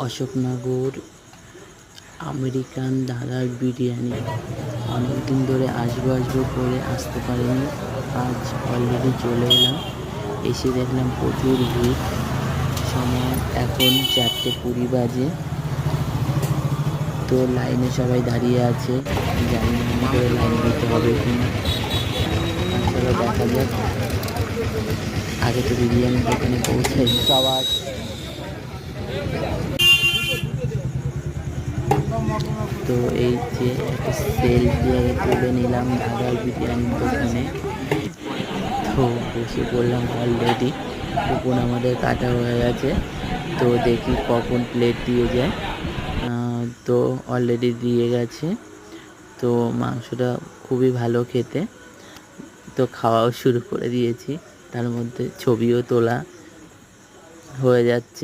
Ashoknagar American দাদার বিরিয়ানি। অনেক দিন ধরে আসবো করে আসতে পারিনি, আজ অলরেডি চলে এলাম। এসে দেখলাম প্রচুর ভিড়। সময় এখন 4:20 বাজে। তো লাইনে সবাই দাঁড়িয়ে আছে, জানি না আমি করে লাইন দিতে হবে কিনা। চলো দেখা যাক। আগে তো বিরিয়ানির দোকানে পৌঁছাই। সবার তো এই যে একটা সেলফি আগে তুলে নিলাম দাদার বিরিয়ানির দোকানে। তো বসে পড়লাম অলরেডি। কুপন আমাদের কাটা হয়ে গেছে, তো দেখি কখন প্লেট দিয়ে যায়। তো অলরেডি দিয়ে গেছে। তো মাংসটা খুবই ভালো খেতে। তো খাওয়াও শুরু করে দিয়েছি, তার মধ্যে ছবিও তোলা হয়ে যাচ্ছে।